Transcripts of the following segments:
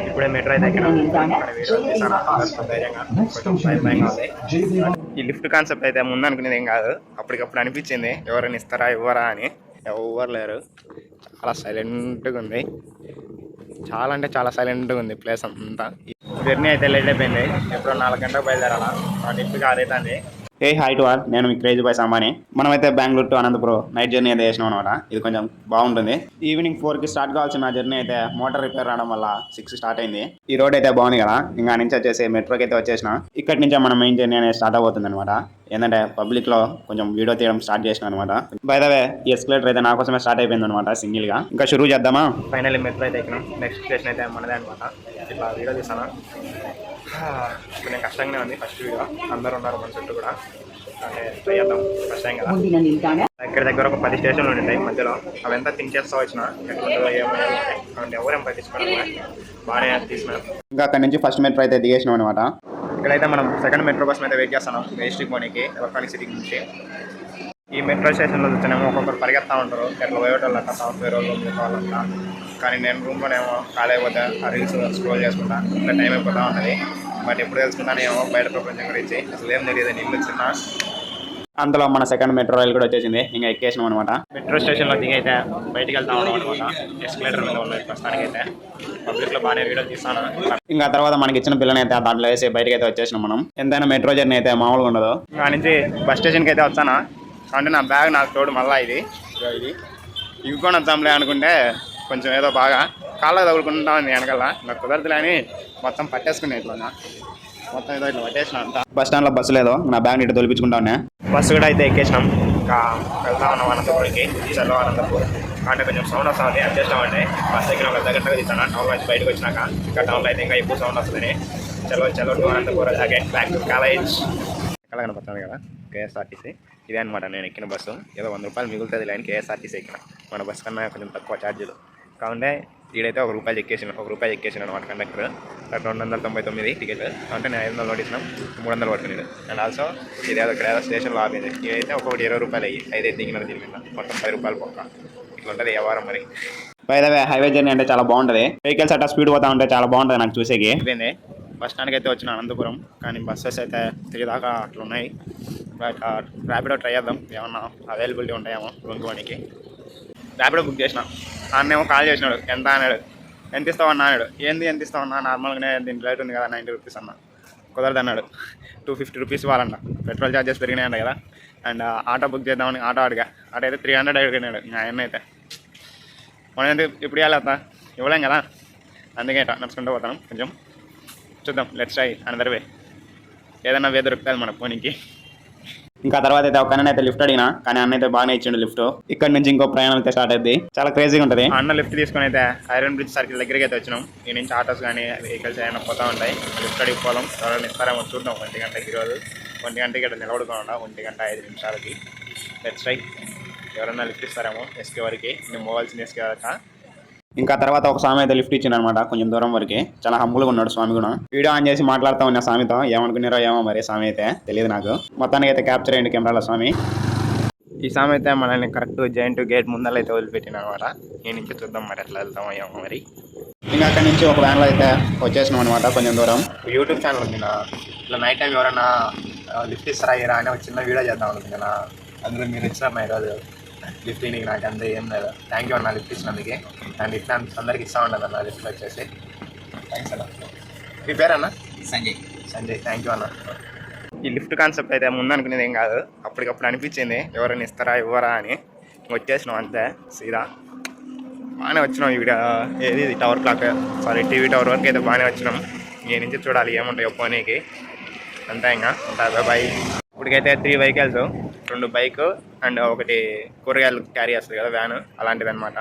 ఇప్పుడే మెట్రో అయితే ఎక్కినాం. ధైర్యంగా కొంచెం భయంగా ఉంది. ఈ లిఫ్ట్ కాన్సెప్ట్ అయితే ముందు అనుకునేది ఏం కాదు, అప్పటికప్పుడు అనిపించింది ఎవరైనా ఇస్తారా ఇవ్వరా అని. ఎవరు లేరు, చాలా సైలెంట్గా ఉంది. చాలా అంటే చాలా సైలెంట్గా ఉంది ప్లేస్ అంతా. జర్నీ అయితే లేట్ అయిపోయింది, ఎప్పుడో 4 గంటలకు బయలుదేరాలా. ఆ లిఫ్ట్కి ఆరైతుంది. ఏ హాయ్ టు ఆల్, నేను మీ క్రేజీ బాయ్ సామాని. మనమైతే Bengaluru to Anantapuram night journey అయితే చేసినాం అనమాట. ఇది కొంచెం బాగుంటుంది. ఈవినింగ్ 4కి స్టార్ట్ కావాల్సిన జర్నీ అయితే మోటార్ రిపేర్ రావడం వల్ల 6 స్టార్ట్ అయింది. ఈ రోడ్ అయితే బాగుంది కదా, ఇంకా నుంచి వచ్చేసి మెట్రోకి అయితే వచ్చేసిన. ఇక్కడి నుంచే మన మెయిన్ జర్నీ అనేది స్టార్ట్ అవుతుంది అనమాట. ఏంటంటే పబ్లిక్ లో కొంచెం వీడియో తీయడం స్టార్ట్ చేసిన అనమాట. బై ద వే ఈ ఎస్కలేటర్ అయితే నా కోసమే స్టార్ట్ అయిపోయింది అనమాట, సింగిల్ గా. ఇంకా షురూ చేద్దామా? ఫైనల్లీ మెట్రో అయితే ఎక్కినాం. నెక్స్ట్ స్టేషన్ అయితే మనదే అనమాట. ఇట్లా వీడియో తీసాను, కొంచెం కష్టంగానే ఉంది. ఫస్ట్ వీడియో అందరూ ఉన్నారు మన చుట్టూ కూడా, అంటే ట్రై చేద్దాం. ఫస్ట్ టైం కదా. దగ్గర ఒక 10 స్టేషన్లు ఉంటాయి మధ్యలో. అవంతా థింక్ చేస్తూ వచ్చిన ఎట్లుంటుందో ఏమైనా ఎవరేం పట్టించుకోవడం బాగానే తీసినాం. ఇంకా అక్కడ నుంచి ఫస్ట్ మెట్రో అయితే దిగేసినాం అనమాట. ఇక్కడైతే మనం సెకండ్ మెట్రో కోసం అయితే వెయిట్ చేస్తున్నాం, మేజిస్ట్రిక్ పోనీకి, ఎలక్ట్రానిక్ సిటీ నుంచి. ఈ మెట్రో స్టేషన్లో వచ్చానేమో ఒక్కొక్కరు పరిగెత్తా ఉంటారు, ఎట్లా పోయేటోళ్ళంట, సాఫ్ట్వేర్ వాళ్ళంతా. కానీ నేను రూమ్లోనేమో ఖాళీ అయిపోతా, ఆ రీల్స్ స్క్రోల్ చేసుకుంటా, ఇంకా టైం అయిపోతూ ఉంటుంది. బట్ ఎప్పుడు తెలుసుకుంటానేమో బయట ప్రపంచం గురించి అసలు ఏం తెలియదు. నేను చిన్న అందులో మన సెకండ్ మెట్రో రైల్ కూడా వచ్చేసింది, ఇంకా ఎక్కేసినాం అనమాట. మెట్రో స్టేషన్లో దిగైతే బయటికి వెళ్తా ఉన్నాం అనమాట. ఎస్కలేటర్ మీద ఉన్నాయి ప్రస్తుతానికి అయితే. పబ్లిక్లో బాగానే వీడియో తీస్తాను. ఇంకా తర్వాత మనకి ఇచ్చిన పిల్లని అయితే దాంట్లో వేసి బయటకి అయితే వచ్చేసినాం మనం. ఎంతైనా మెట్రో జర్నీ అయితే మామూలుగా ఉండదు. ఇంకా నుంచి బస్ స్టేషన్కి అయితే వచ్చాను. అంటే నా బ్యాగ్ నాకు తోడు మళ్ళీ ఇది ఇవి కూడా వచ్చాంలే అనుకుంటే కొంచెం ఏదో బాగా కాళ్ళకు తగులుకుంటా ఉంది వెనకాల. నాకు కుదరదులే అని మొత్తం పట్టేసుకునే ఇట్లా మొత్తం ఏదో ఇట్లా పట్టేసిన అంతా. బస్ స్టాండ్లో బస్సు లేదు, నా బ్యాగ్ ఇటు తొలిపించుకుంటా ఉన్నా. బస్సు కూడా అయితే ఎక్కేసినాం. ఇంకా వెళ్తా ఉన్నాం అనంతపురంకి. చలో అనంతపురం అంటే కొంచెం సౌండ్ వస్తుంది, అది చేస్తామంటే బస్ ఎక్కిన ఒక గంటగా తీసాను. టౌన్ నుంచి బయటకు వచ్చినాక ఇంకా టౌన్లో అయితే ఇంకా ఎక్కువ సౌండ్ వస్తుందని చలో to Anantapuram again back to college. ఎక్కడ కనపడుతుంది కదా కేఎస్ఆర్టీసీ, ఇదే అనమాట నేను ఎక్కిన బస్సు. ఏదో 100 రూపాయలు మిగులుతుంది లేని కేఎస్ఆర్టీసీ ఎక్కిన. మన బస్సు కన్నా కొంచెం తక్కువ ఛార్జీలు కావుంటే ఈడైతే ₹1 ఎక్కేసిన అనమాట కండక్టర్. 299 టికెట్ అంటే నేను 500 నోటీసినాం, 300 పడుతున్నాడు. అండ్ ఆల్సో ఇదేదో ఇక్కడ ఏదో స్టేషన్లో ఆపింది. ఇదైతే ఒక్కొక్కటి ₹20 అయ్యి 5 దిగినారు దీని మీద, మొత్తం ₹10 పొక్క. ఇట్లా ఉంటుంది వ్యవహారం మరి. By the way highway journey అంటే చాలా బాగుంటుంది. వెహికల్స్ అట్లా స్పీడ్ పోతా ఉంటే చాలా బాగుంటుంది నాకు చూసేకి. అయిపోయింది బస్ స్టాండ్కి అయితే వచ్చిన అనంతపురం. కానీ బస్సెస్ అయితే 3 దాకా అట్లా ఉన్నాయి. బట్ ర్యాపిడో ట్రై చేద్దాం, ఏమన్నా అవైలబిలిటీ ఉంటాయేమో రూమ్కి. ర్యాపిడో బుక్ చేసిన. అన్నేమో కాల్ చేసినాడు, ఎంత అన్నాడు. ఎంత ఇస్తావన్నా అన్నాడు. ఎంత ఇస్తావన్నా, నార్మల్గానే దీని రేట్ ఉంది కదా 90 రూపీస్ అన్న. కుదరదు అన్నాడు. 250 రూపీస్ ఇవ్వాలంట. పెట్రోల్ ఛార్జెస్ పెరిగినాయంట కదా. అండ్ ఆటో బుక్ చేద్దామని ఆటో అడిగా. ఆటో అయితే 300 అడిగినాడు. ఆయన అయితే మనం ఎంత ఇప్పుడు ఇవ్వాలి, ఇవ్వలేం కదా. అందుకే నడుచుకుంటూ పోతాం. కొంచెం చూద్దాం, లెట్స్ ట్రై అనదర్ వే. ఏదన్నా వే దొరుకుతుంది మన ఫోన్కి. ఇంకా తర్వాత అయితే ఒక అన్న అయితే లిఫ్ట్ అడిగినా, కానీ అన్న అయితే బాగానే ఇచ్చిండు లిఫ్ట్. ఇక్కడ నుంచి ఇంకో ప్రయాణం అయితే స్టార్ట్ అయింది. చాలా క్రేజీగా ఉంటుంది. అన్న లిఫ్ట్ తీసుకొని అయితే ఐరన్ బ్రిడ్జ్ సర్కిల్ దగ్గరికి అయితే వచ్చినాం. ఈ నుంచి ఆటోస్ కానీ వెహికల్స్ ఏమైనా పోతూ ఉంటాయి. లిఫ్ట్ అడిగి పోదాం, ఎవరైనా ఇస్తారేమో చూద్దాం. 1 గంటకి ఈరోజు 1 గంటకి ఇక్కడ నిలబడుకోకుండా 1 గంట 5 నిమిషాలకి. లెట్స్ ట్రై, ఎవరైనా లిఫ్ట్ ఇస్తారేమో ఎస్కే వరకు. నేను పోవాల్సిన ఎస్కే వరకు. ఇంకా తర్వాత ఒక స్వామి అయితే లిఫ్ట్ ఇచ్చిండు అనమాట, కొంచెం దూరం వరకు. చాలా హంబుల్గా ఉన్నాడు స్వామి కూడా. వీడియో ఆన్ చేసి మాట్లాడుతూ ఉన్న స్వామితో. ఏమనుకున్నారో ఏమో మరి స్వామి అయితే తెలియదు నాకు. మొత్తానికి అయితే క్యాప్చర్ అయ్యింది కెమెరాలో స్వామి. ఈ స్వామి అయితే మనల్ని కరెక్ట్ జాయింట్ గేట్ ముందర అయితే వదిలిపెట్టిన అనమాట. నేను నుంచి చూద్దాం మరి ఎట్లా వెళ్తామో ఏమో మరి. ఇంకా అక్కడి నుంచి ఒక వ్యాన్లో అయితే వచ్చేసినాం అనమాట కొంచెం దూరం. యూట్యూబ్ ఛానల్ ఉంది నా, ఇట్లా నైట్ టైం ఎవరైనా లిఫ్ట్ ఇస్తారా ఇరా అని ఒక చిన్న వీడియో చేద్దాం అనుకుంటున్నా. అందులో మీరు ఇచ్చినారు నా ఈరోజు లిఫ్ట్. నీకు నాకు అంతే ఏం లేదు. థ్యాంక్ యూ అన్న లిఫ్ట్ ఇచ్చినందుకే. అండ్ ఇట్లా అందరికి ఇస్తూ ఉండదు అన్న లిఫ్ట్ వచ్చేసి. థ్యాంక్స్ అన్న. మీ పేరన్నా? సంజయ్. థ్యాంక్ యూ అన్న. ఈ లిఫ్ట్ కాన్సెప్ట్ అయితే ముందు అనుకునేది ఏం కాదు, అప్పటికప్పుడు అనిపించింది ఎవరైనా ఇస్తారా ఇవ్వరా అని. వచ్చేసినాం అంతే సీదా. బాగానే వచ్చినాం. ఈ ఏది టవర్ క్లాక్ టీవీ టవర్ వరకు అయితే బాగానే వచ్చినాం. ఈ నుంచి చూడాలి ఏముంటాయో పోనీకి. అంతే ఇంకా ఉంటాయి. బాయ్. ఇప్పటికైతే 3 వెహికల్స్, 2 బైక్ అండ్ ఒకటి కూరగాయలు క్యారీ చేస్తుంది కదా వ్యాన్, అలాంటిది అనమాట.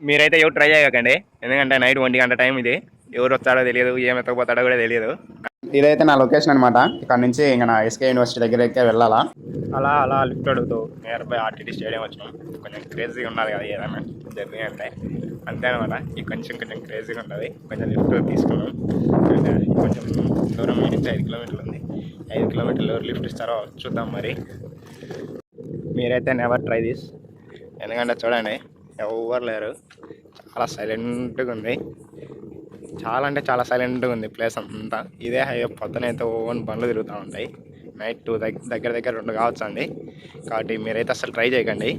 మీరైతే ఎవరు ట్రై చేయకండి, ఎందుకంటే నైట్ 1 గంట టైం ఇది. ఎవరు వచ్చాడో తెలియదు, ఏం ఎత్తకపోతాడో కూడా తెలియదు. ఇదైతే నా లొకేషన్ అనమాట. ఇక్కడ నుంచి ఇంకా నా ఎస్కే యూనివర్సిటీ దగ్గరికి వెళ్ళాలా. అలా లిఫ్ట్ అడుగుతూ నియర్ బై ఆర్టీటీ స్టేడియం వచ్చినాం. కొంచెం క్రేజీగా ఉన్నది కదా ఏదైనా జర్నీ అంటే, అంతే అనమాట. ఈ కొంచెం క్రేజీగా ఉంటుంది. కొంచెం లిఫ్ట్ తీసుకున్నాం. కొంచెం దూరం నుంచి 5 కిలోమీటర్లు ఉంది. 5 కిలోమీటర్లు ఎవరు లిఫ్ట్ ఇస్తారో చూద్దాం మరి. మీరైతే నెవర్ ట్రై దిస్, ఎందుకంటే చూడండి ఎవరు లేరు, చాలా సైలెంట్గా ఉంది. చాలా అంటే చాలా సైలెంట్గా ఉంది ప్లేస్ అంతా. ఇదే హైవే పొద్దునైతే ఓన్ బండ్లు తిరుగుతూ ఉంటాయి. నైట్ 2 దగ్గర 2 కావచ్చు అండి. కాబట్టి మీరైతే అసలు ట్రై చేయకండి.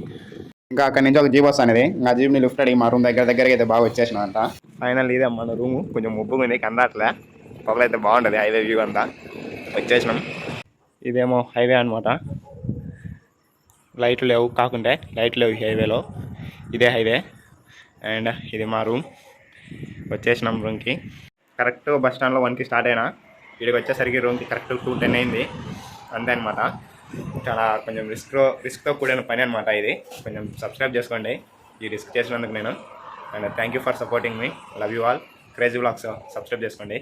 ఇంకా అక్కడి నుంచి ఒక జీప్ వస్తుంది. ఆ జీప్ని లిఫ్ట్ అడిగి మా రూమ్ దగ్గరికి అయితే బాగా వచ్చేసినాం అంట. ఫైనల్ ఇదే మన రూము. కొంచెం ముబ్బుగా ఉంది కనరాట్లే. పొగలైతే బాగుంటుంది హైవే వ్యూ అంతా. వచ్చేసినాం. ఇదేమో హైవే అనమాట. లైట్లు లేవు, కాకుంటే లైట్లు లేవు హైవేలో. ఇదే హైవే అండ్ ఇది మా రూమ్. వచ్చేసినాం రూమ్కి. కరెక్ట్ బస్ స్టాండ్లో 1కి స్టార్ట్ అయినా వీడికి వచ్చేసరికి రూమ్కి కరెక్ట్ 2:10 అయింది. అంతే అనమాట. చాలా కొంచెం రిస్క్తో కూడిన పని అనమాట ఇది. కొంచెం సబ్స్క్రైబ్ చేసుకోండి ఈ రిస్క్ చేసినందుకు నేను. And thank you for supporting me. Love you all. Crazy vlogs subscribe చేసుకోండి.